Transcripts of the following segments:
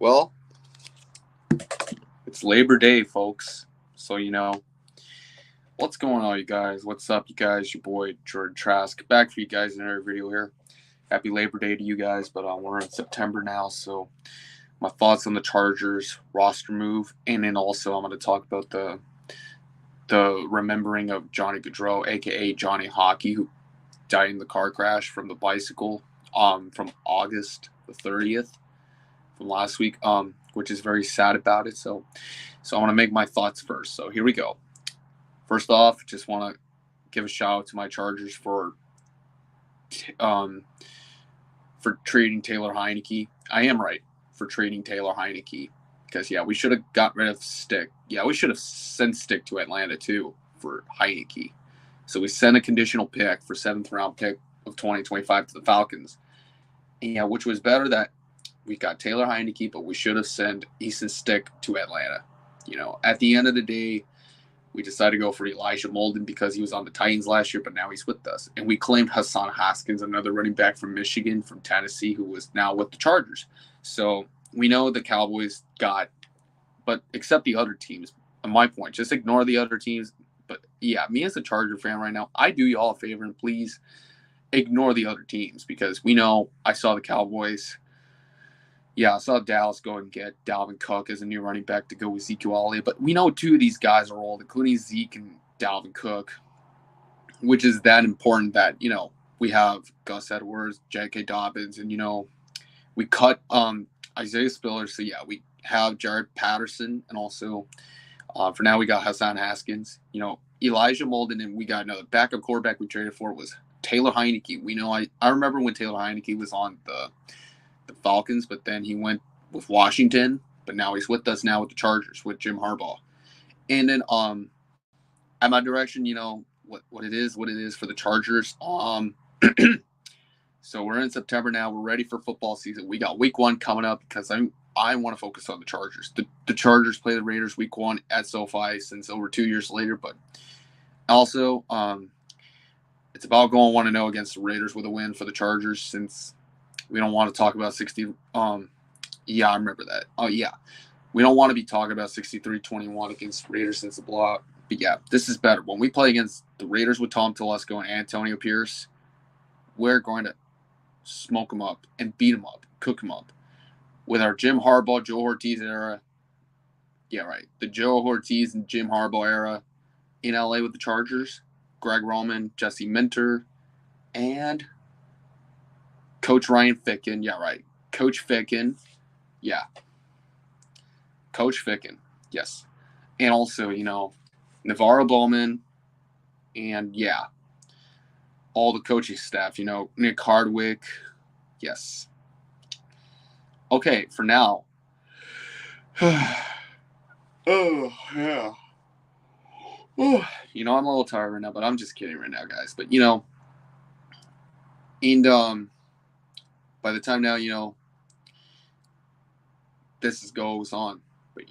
Well, it's Labor Day, folks. So, what's going on, you guys? What's up, you guys? Your boy, Jordan Trask, back for you guys in another video here. Happy Labor Day to you guys, but we're in September now, so my thoughts on the Chargers roster move, and then also I'm going to talk about the remembering of Johnny Gaudreau, a.k.a. Johnny Hockey, who died in the car crash from the bicycle from August the 30th from last week, which is very sad about it. So I want to make my thoughts first. So here we go. First off, just want to give a shout out to my Chargers for trading Taylor Heineke. I am right for trading Taylor Heineke because, we should have got rid of Stick. Yeah, we should have sent Stick to Atlanta too for Heineke. So we sent a conditional pick for 7th round pick of 2025 to the Falcons. And which was better that we got Taylor Heineke, but we should have sent Easton Stick to Atlanta. At the end of the day, we decided to go for Elijah Molden because he was on the Titans last year, but now he's with us. And we claimed Hassan Haskins, another running back from Michigan, from Tennessee, who was now with the Chargers. So we know the Cowboys got, but except the other teams, on my point, just ignore the other teams. But yeah, me as a Charger fan right now, I do you all a favor and please ignore the other teams because we know I saw the Cowboys. Yeah, I saw Dallas go and get Dalvin Cook as a new running back to go with Ezekiel Elliott. But we know two of these guys are old, including Zeke and Dalvin Cook, which is that important that, we have Gus Edwards, J.K. Dobbins, and, we cut Isaiah Spiller. So, we have Jared Patterson. And also, for now, we got Hassan Haskins. Elijah Molden, and we got another backup quarterback we traded for was Taylor Heineke. We know I remember when Taylor Heineke was on the Falcons, but then he went with Washington, but now he's with us now with the Chargers with Jim Harbaugh. And then at my direction, what it is for the Chargers. So we're in September now. We're ready for football season. We got week 1 coming up because I want to focus on the Chargers. The Chargers play the Raiders week 1 at SoFi since over 2 years later, but also it's about going 1-0 against the Raiders with a win for the Chargers since we don't want to talk about 60. I remember that. Oh, yeah. We don't want to be talking about 63-21 against Raiders since the blowout. But, this is better. When we play against the Raiders with Tom Telesco and Antonio Pierce, we're going to smoke them up and beat them up, cook them up. With our Jim Harbaugh, Joe Ortiz era. Yeah, right. The Joe Ortiz and Jim Harbaugh era in L.A. with the Chargers. Greg Roman, Jesse Minter, and Coach Ryan Ficken. Yeah, right. Coach Ficken. Yeah. Coach Ficken. Yes. And also, Navarro Bowman. And, all the coaching staff, Nick Hardwick. Yes. Okay, for now. Oh, yeah. I'm a little tired right now, but I'm just kidding right now, guys. But, and, by the time now, this goes on. But,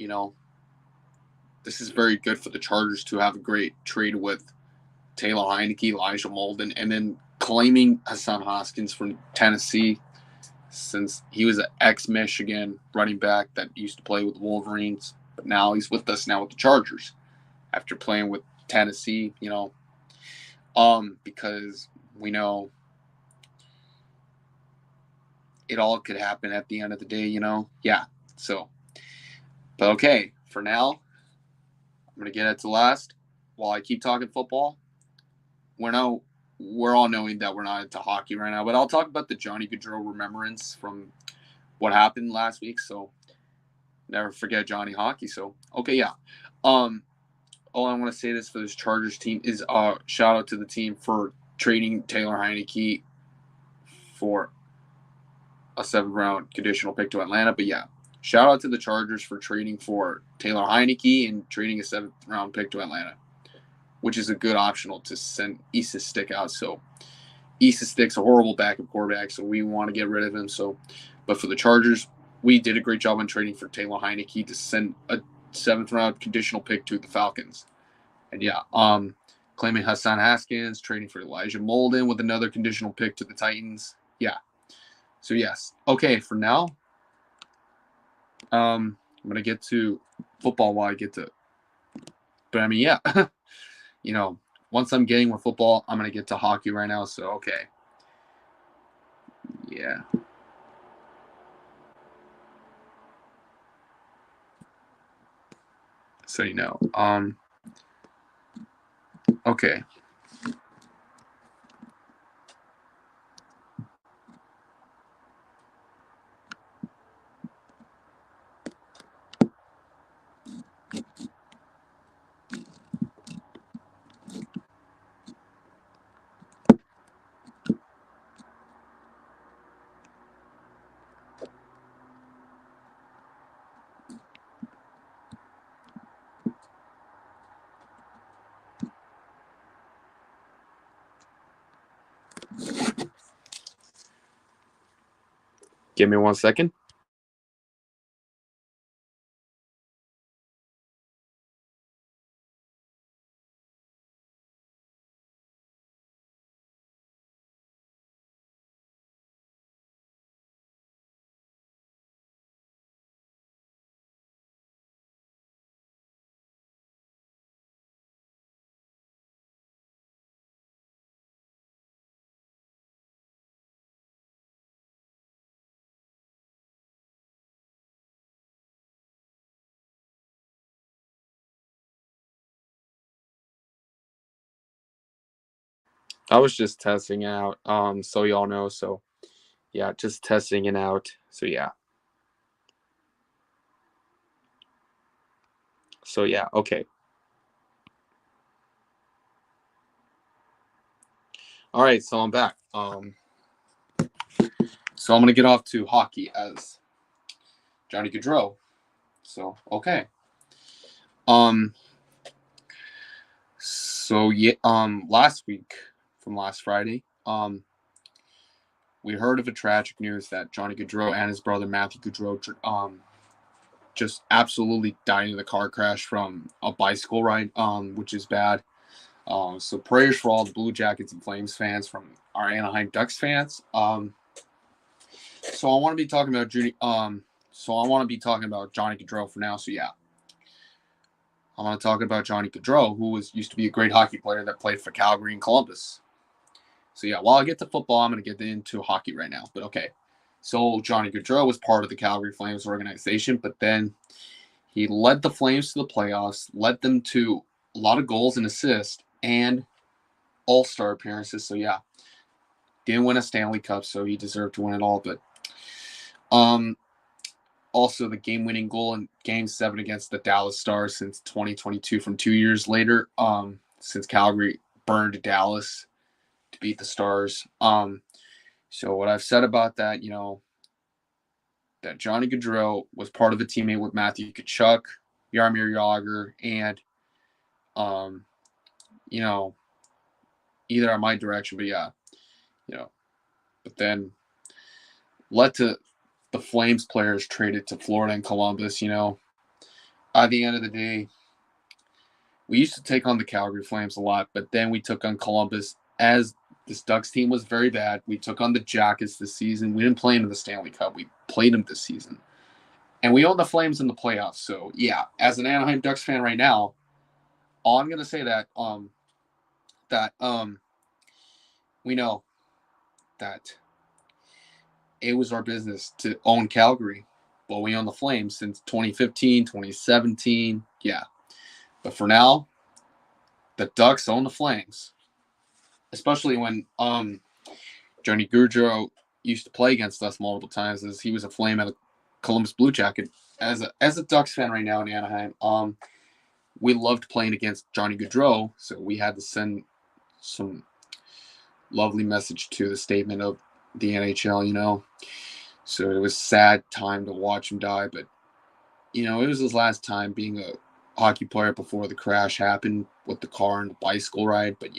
this is very good for the Chargers to have a great trade with Taylor Heineke, Elijah Molden, and then claiming Hassan Haskins from Tennessee since he was an ex-Michigan running back that used to play with the Wolverines. But now he's with us now with the Chargers after playing with Tennessee, because we know it all could happen at the end of the day, Yeah. So, but okay, for now, I'm going to get it to last. While I keep talking football, we're all knowing that we're not into hockey right now, but I'll talk about the Johnny Gaudreau remembrance from what happened last week. So, never forget Johnny Hockey. So, okay, all I want to say this for this Chargers team is shout out to the team for trading Taylor Heineke for a 7th round conditional pick to Atlanta. But shout out to the Chargers for trading for Taylor Heineke and trading a 7th round pick to Atlanta, which is a good optional to send Easton Stick out. So Easton Stick's a horrible backup quarterback, so we want to get rid of him. So, but for the Chargers, we did a great job on trading for Taylor Heineke to send a 7th round conditional pick to the Falcons. And claiming Hassan Haskins, trading for Elijah Molden with another conditional pick to the Titans. So yes. Okay, for now, I'm gonna get to football while I get to, but I mean, yeah, once I'm getting with football, I'm gonna get to hockey right now. So okay, yeah. So okay. Give me 1 second. I was just testing out. So y'all know. So yeah, just testing it out. So yeah. So yeah. Okay. All right. So I'm back. So I'm gonna get off to hockey as Johnny Gaudreau. So okay. Um. So yeah. Last week, from last Friday, we heard of a tragic news that Johnny Gaudreau and his brother Matthew Gaudreau, just absolutely died in the car crash from a bicycle ride, which is bad. So prayers for all the Blue Jackets and Flames fans from our Anaheim Ducks fans. So I want to be talking about Johnny Gaudreau for now. So yeah, I want to talk about Johnny Gaudreau, who used to be a great hockey player that played for Calgary and Columbus. So yeah, while I get to football, I'm going to get into hockey right now. But okay, so Johnny Gaudreau was part of the Calgary Flames organization, but then he led the Flames to the playoffs, led them to a lot of goals and assists, and all-star appearances. So yeah, didn't win a Stanley Cup, so he deserved to win it all. But um, also the game-winning goal in Game 7 against the Dallas Stars since 2022, from 2 years later, since Calgary burned Dallas to beat the Stars. So what I've said about that, that Johnny Gaudreau was part of a teammate with Matthew Tkachuk, Jaromir Jagr, and um, you know, either on my direction, but yeah, you know, but then led to the Flames players traded to Florida and Columbus. At the end of the day, we used to take on the Calgary Flames a lot, but then we took on Columbus as this Ducks team was very bad. We took on the Jackets this season. We didn't play them in the Stanley Cup. We played them this season. And we own the Flames in the playoffs. So, yeah, as an Anaheim Ducks fan right now, all I'm going to say that we know that it was our business to own Calgary, but we own the Flames since 2015, 2017. Yeah. But for now, the Ducks own the Flames, especially when Johnny Gaudreau used to play against us multiple times as he was a Flame at a Columbus Blue Jacket. As a Ducks fan right now in Anaheim, we loved playing against Johnny Gaudreau, so we had to send some lovely message to the statement of the NHL. So it was a sad time to watch him die, but it was his last time being a hockey player before the crash happened with the car and the bicycle ride. But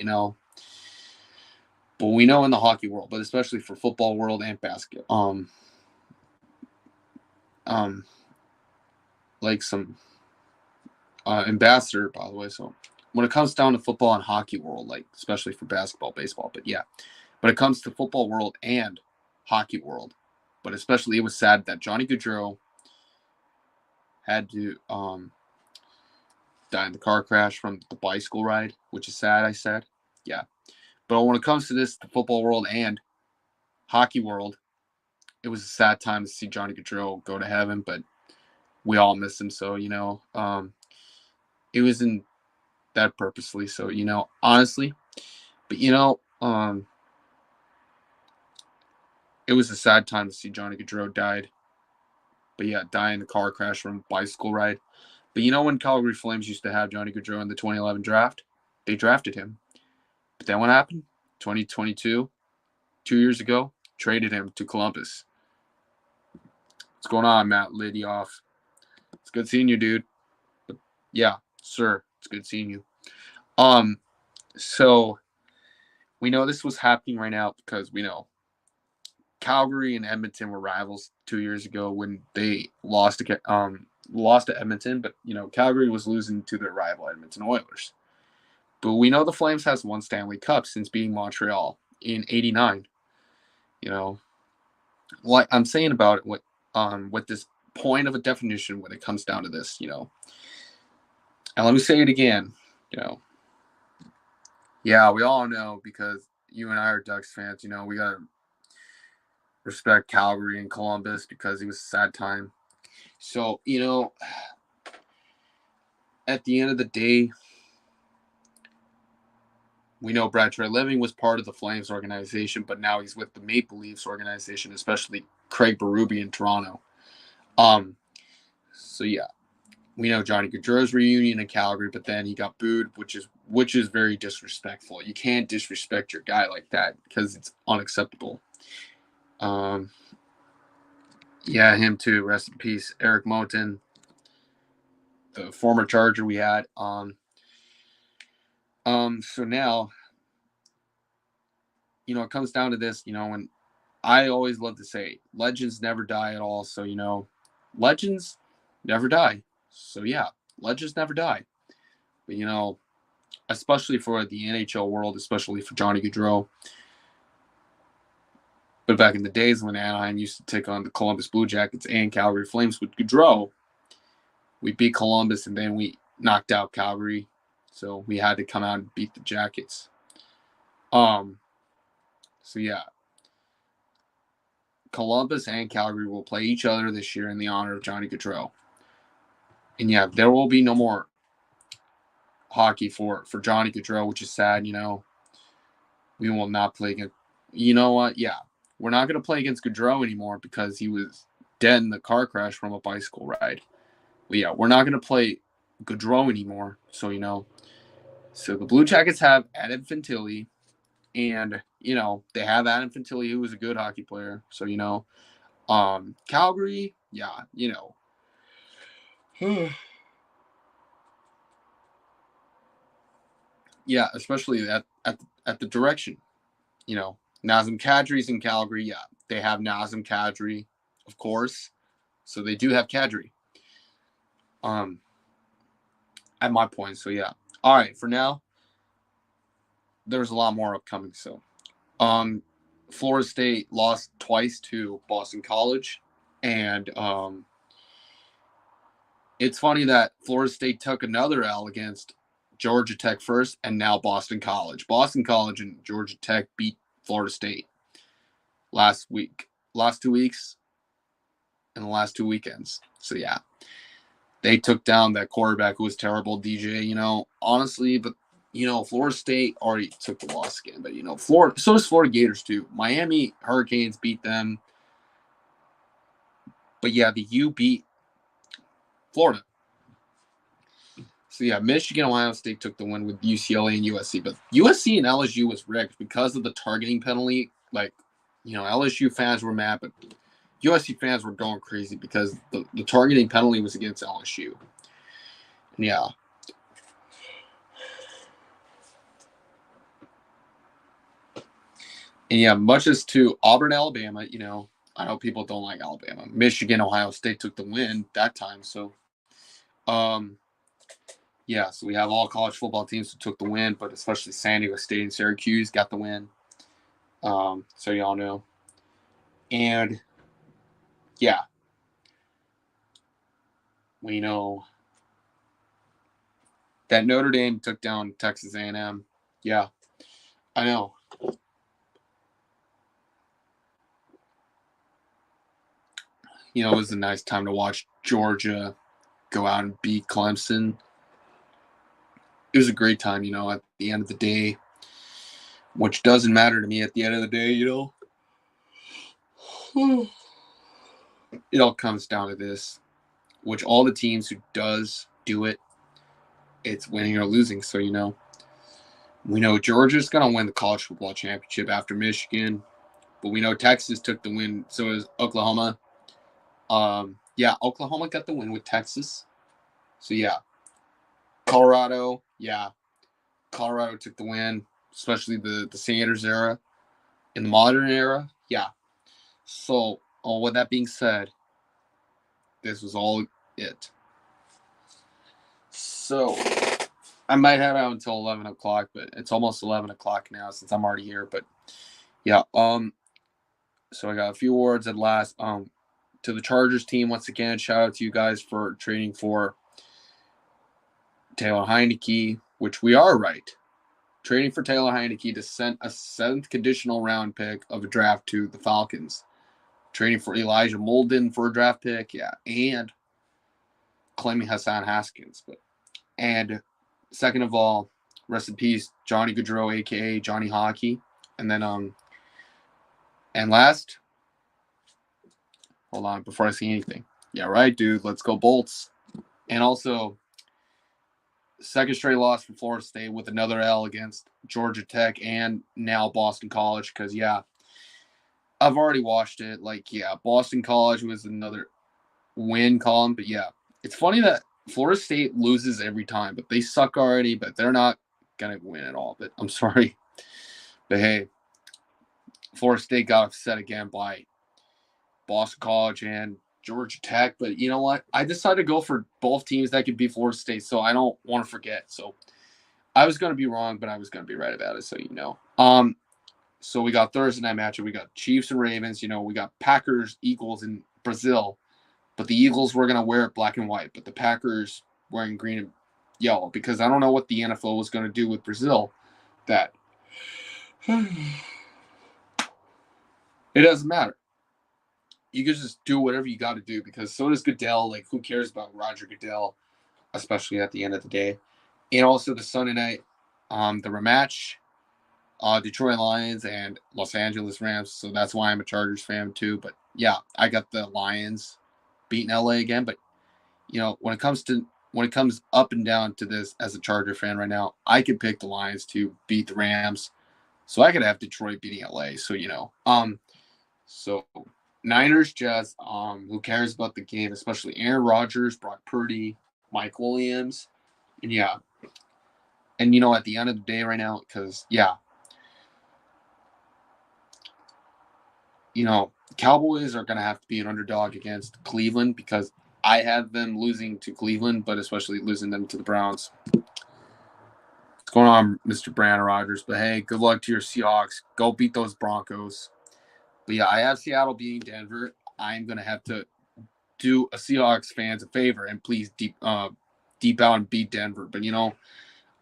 we know in the hockey world, but especially for football world and basket, like some ambassador, by the way. So when it comes down to football and hockey world, like especially for basketball, baseball, but yeah, when it comes to football world and hockey world, but especially it was sad that Johnny Gaudreau had to die in the car crash from the bicycle ride, which is sad, I said. Yeah. But when it comes to this, the football world and hockey world, it was a sad time to see Johnny Gaudreau go to heaven, but we all miss him. So, it wasn't that purposely. So, honestly, but, it was a sad time to see Johnny Gaudreau died. But yeah, die in a car crash from a bicycle ride. But when Calgary Flames used to have Johnny Gaudreau in the 2011 draft, they drafted him. But then what happened? 2022, 2 years ago, traded him to Columbus. What's going on, Matt Lidioff? It's good seeing you, dude. But yeah, sir, it's good seeing you. So we know this was happening right now because we know Calgary and Edmonton were rivals 2 years ago when they lost to Edmonton, but Calgary was losing to their rival Edmonton Oilers. But we know the Flames has won Stanley Cup since beating Montreal in '89. What I'm saying about it, with this point of a definition when it comes down to this, and let me say it again, yeah, we all know because you and I are Ducks fans, we gotta respect Calgary and Columbus because it was a sad time. So, at the end of the day, we know Brad Treliving was part of the Flames organization, but now he's with the Maple Leafs organization, especially Craig Berube in Toronto. So yeah, we know Johnny Gaudreau's reunion in Calgary, but then he got booed, which is very disrespectful. You can't disrespect your guy like that because it's unacceptable. Yeah, him too. Rest in peace, Eric Moten, the former Charger we had. So now, it comes down to this, and I always love to say legends never die at all. So, legends never die. So yeah, legends never die. But especially for the NHL world, especially for Johnny Gaudreau. But back in the days when Anaheim used to take on the Columbus Blue Jackets and Calgary Flames with Gaudreau, we beat Columbus and then we knocked out Calgary. So we had to come out and beat the Jackets. So yeah. Columbus and Calgary will play each other this year in the honor of Johnny Gaudreau. And yeah, there will be no more hockey for Johnny Gaudreau, which is sad, We will not play against. You know what? Yeah, we're not going to play against Gaudreau anymore because he was dead in the car crash from a bicycle ride. But yeah, we're not going to play Gaudreau anymore. So, so the Blue Jackets have Adam Fantilli, and, they have Adam Fantilli, who was a good hockey player. So, Calgary, yeah, yeah, especially at the direction, Nazem Kadri's in Calgary. Yeah, they have Nazem Kadri, of course. So they do have Kadri. At my point. So yeah. All right. For now, there's a lot more upcoming. So, Florida State lost twice to Boston College, and it's funny that Florida State took another L against Georgia Tech first, and now Boston College. Boston College and Georgia Tech beat Florida State last 2 weeks, and the last 2 weekends. So yeah, they took down that quarterback who was terrible, DJ. Honestly, but Florida State already took the loss again. But Florida, so does Florida Gators too. Miami Hurricanes beat them, but yeah, the U beat Florida. So yeah, Michigan, Ohio State took the win with UCLA and USC, but USC and LSU was rigged because of the targeting penalty. Like, LSU fans were mad, but USC fans were going crazy because the targeting penalty was against LSU. And yeah. And yeah, much as to Auburn, Alabama, I know people don't like Alabama. Michigan, Ohio State took the win that time. So, yeah, so we have all college football teams who took the win, but especially San Diego State and Syracuse got the win. So y'all know. And yeah. We know that Notre Dame took down Texas A&M. Yeah, I know. It was a nice time to watch Georgia go out and beat Clemson. It was a great time, at the end of the day, which doesn't matter to me at the end of the day, It all comes down to this, which all the teams who does do it, it's winning or losing. So, we know Georgia's going to win the college football championship after Michigan, but we know Texas took the win. So is Oklahoma. Yeah, Oklahoma got the win with Texas. So, yeah. Colorado, yeah. Colorado took the win, especially the Sanders era. In the modern era, yeah. So, with that being said, this was all it. So, I might have out until 11 o'clock, but it's almost 11 o'clock now since I'm already here. But, yeah, so I got a few words at last. To the Chargers team, once again, shout out to you guys for trading for Taylor Heineke, which we are right. Trading for Taylor Heineke to send a 7th conditional round pick of a draft to the Falcons. Trading for Elijah Molden for a draft pick, yeah, and claiming Hassan Haskins. And second of all, rest in peace, Johnny Gaudreau, aka Johnny Hockey. And then and last, hold on, before I see anything. Yeah, right, dude. Let's go Bolts. And also, second straight loss for Florida State with another L against Georgia Tech and now Boston College. Because, yeah, I've already watched it. Boston College was another win column. But, yeah, it's funny that Florida State loses every time. But they suck already. But they're not going to win at all. But I'm sorry. But, hey, Florida State got upset again by Boston College and Georgia Tech. But you know what? I decided to go for both teams that could beat Florida State. So I don't want to forget. So I was going to be wrong, but I was going to be right about it. So, so we got Thursday night matchup. We got Chiefs and Ravens. We got Packers, Eagles in Brazil. But the Eagles were going to wear black and white. But the Packers wearing green and yellow. Because I don't know what the NFL was going to do with Brazil. That it doesn't matter. You can just do whatever you got to do. Because so does Goodell. Like, who cares about Roger Goodell? Especially at the end of the day. And also the Sunday night, the rematch. Detroit Lions and Los Angeles Rams. So that's why I'm a Chargers fan too. But yeah, I got the Lions beating LA again. But when it comes up and down to this as a Charger fan right now, I could pick the Lions to beat the Rams. So I could have Detroit beating LA. So so Niners, Jets. Who cares about the game? Especially Aaron Rodgers, Brock Purdy, Mike Williams, and yeah. And at the end of the day, right now, because yeah. Cowboys are going to have to be an underdog against Cleveland because I have them losing to Cleveland, but especially losing them to the Browns. What's going on, Mr. Brandon Rodgers? But hey, good luck to your Seahawks. Go beat those Broncos. But yeah, I have Seattle beating Denver. I'm going to have to do a Seahawks fans a favor and please deep out and beat Denver. But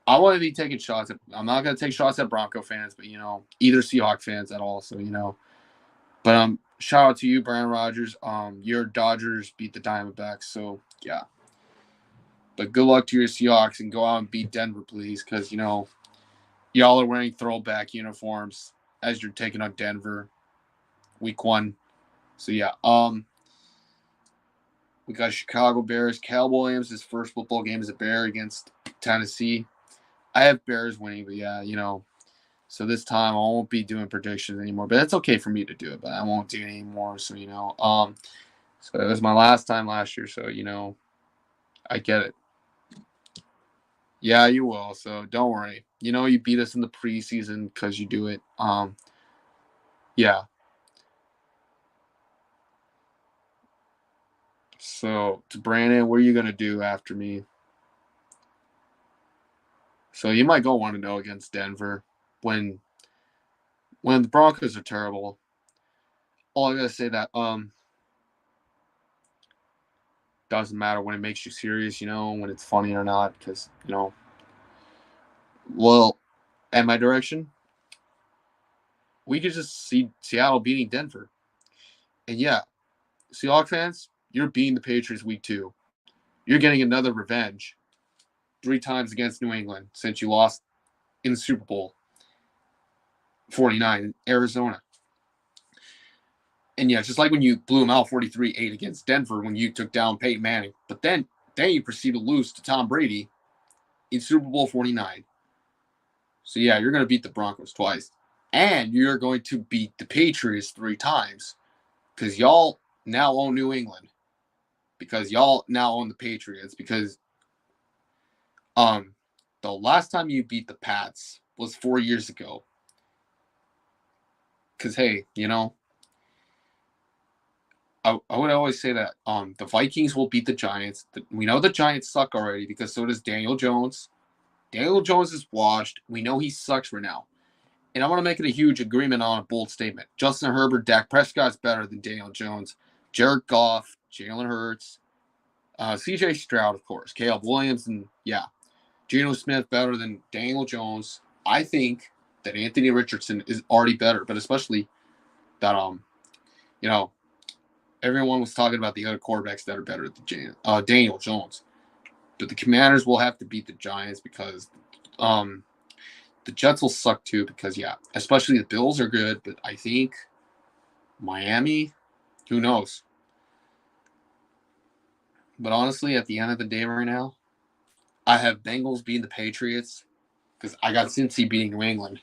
I want to be taking shots I'm not going to take shots at Bronco fans, but either Seahawks fans at all. So But shout out to you, Brian Rogers. Your Dodgers beat the Diamondbacks, so yeah. But good luck to your Seahawks and go out and beat Denver, please, because y'all are wearing throwback uniforms as you're taking on Denver, week 1. So yeah. We got Chicago Bears. Cal Williams, his first football game as a Bear against Tennessee. I have Bears winning, but yeah, So this time I won't be doing predictions anymore, but it's okay for me to do it, but I won't do it anymore. So so it was my last time last year, so I get it. Yeah, you will. So don't worry. You beat us in the preseason because you do it. Yeah. So to Brandon, what are you gonna do after me? So you might go 1-0 against Denver when the Broncos are terrible. All I gotta say that Doesn't matter when it makes you serious, when it's funny or not, because, well, at my direction, we could just see Seattle beating Denver. And yeah, Seahawks fans, you're beating the Patriots week 2. You're getting another revenge 3 times against New England since you lost in the Super Bowl 49 in Arizona. And yeah, just like when you blew them out 43-8 against Denver when you took down Peyton Manning. But then you proceed to lose to Tom Brady in Super Bowl 49. So yeah, you're going to beat the Broncos twice. And you're going to beat the Patriots 3 times. Because y'all now own New England. Because y'all now own the Patriots. Because the last time you beat the Pats was 4 years ago. Because, hey, I would always say that the Vikings will beat the Giants. We know the Giants suck already because so does Daniel Jones. Daniel Jones is washed. We know he sucks right now. And I want to make it a huge agreement on a bold statement. Justin Herbert, Dak Prescott's better than Daniel Jones. Jared Goff, Jalen Hurts, C.J. Stroud, of course, Caleb Williams, and yeah, Geno Smith better than Daniel Jones. I think that Anthony Richardson is already better, but especially that everyone was talking about the other quarterbacks that are better than Daniel Jones. But the Commanders will have to beat the Giants because the Jets will suck too because, yeah, especially the Bills are good, but I think Miami, who knows? But honestly, at the end of the day right now, I have Bengals beating the Patriots because I got Cincy beating New England.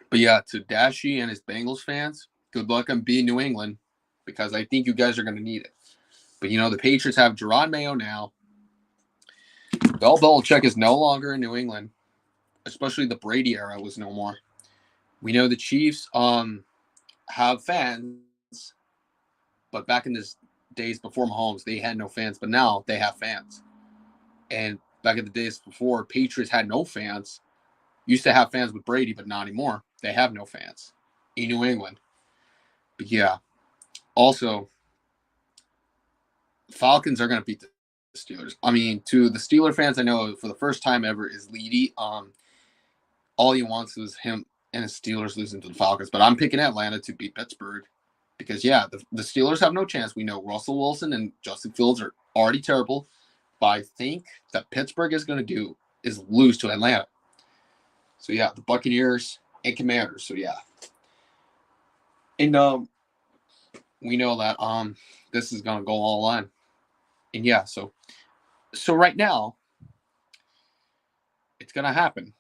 But yeah, to Dashy and his Bengals fans, good luck on beating New England because I think you guys are going to need it. But, the Patriots have Jerod Mayo now. Bill Belichick is no longer in New England, especially the Brady era was no more. We know the Chiefs have fans, but back in the days before Mahomes, they had no fans, but now they have fans. And back in the days before, Patriots had no fans. Used to have fans with Brady, but not anymore. They have no fans in New England. But yeah, also, Falcons are going to beat the Steelers. I mean, to the Steeler fans, I know for the first time ever is Leedy. All he wants is him and his Steelers losing to the Falcons. But I'm picking Atlanta to beat Pittsburgh because, yeah, the Steelers have no chance. We know Russell Wilson and Justin Fields are already terrible. But I think that Pittsburgh is going to do is lose to Atlanta. So, yeah, the Buccaneers and Commanders. So, yeah. And we know that this is going to go all on. And, yeah, so right now, it's going to happen.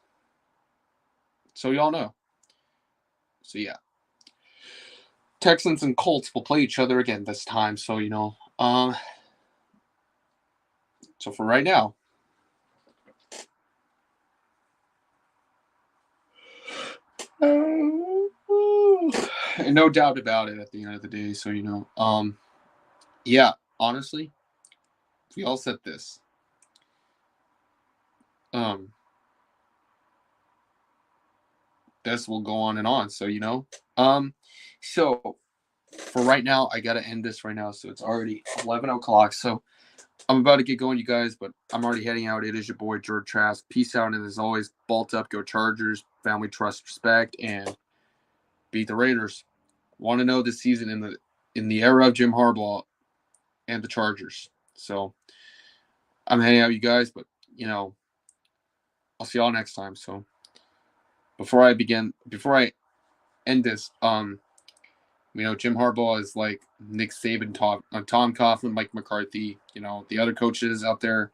So, y'all know. So, yeah. Texans and Colts will play each other again this time. So, so for right now, and no doubt about it at the end of the day. So, yeah, honestly, we all said this. This will go on and on. So, so for right now, I got to end this right now. So it's already 11 o'clock. So I'm about to get going, you guys, but I'm already heading out. It is your boy, George Trask. Peace out. And as always, bolt up, go Chargers, family, trust, respect, and beat the Raiders. Want to know this season in the era of Jim Harbaugh and the Chargers. So I'm heading out, you guys, but, I'll see y'all next time. So before I end this, Jim Harbaugh is like Nick Saban, Tom Coughlin, Mike McCarthy, the other coaches out there.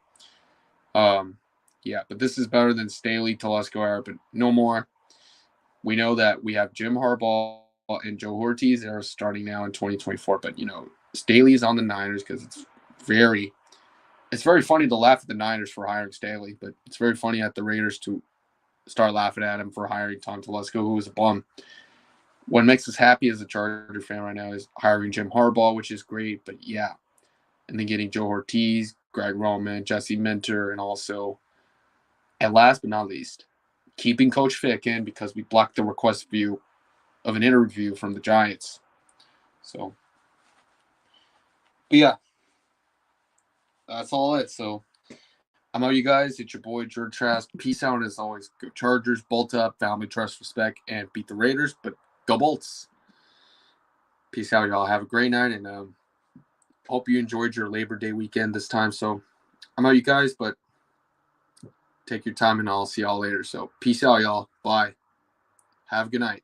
Yeah, but this is better than Staley, Telesco era, but no more. We know that we have Jim Harbaugh and Joe Ortiz that are starting now in 2024, but Staley is on the Niners because it's very funny to laugh at the Niners for hiring Staley, but it's very funny at the Raiders to start laughing at him for hiring Tom Telesco, who was a bum. What makes us happy as a Charger fan right now is hiring Jim Harbaugh, which is great, but yeah. And then getting Joe Ortiz, Greg Roman, Jesse Minter, and also, and last but not least, keeping Coach Fick in because we blocked the request view of an interview from the Giants. So, but yeah, that's all it. So, I'm out, you guys. It's your boy George Trask. Peace out, and as always, go Chargers, bolt up, family, trust, respect, and beat the Raiders. But go Bolts. Peace out, y'all. Have a great night, and hope you enjoyed your Labor Day weekend this time. So, I'm out, you guys, but take your time, and I'll see y'all later. So, peace out, y'all. Bye. Have a good night.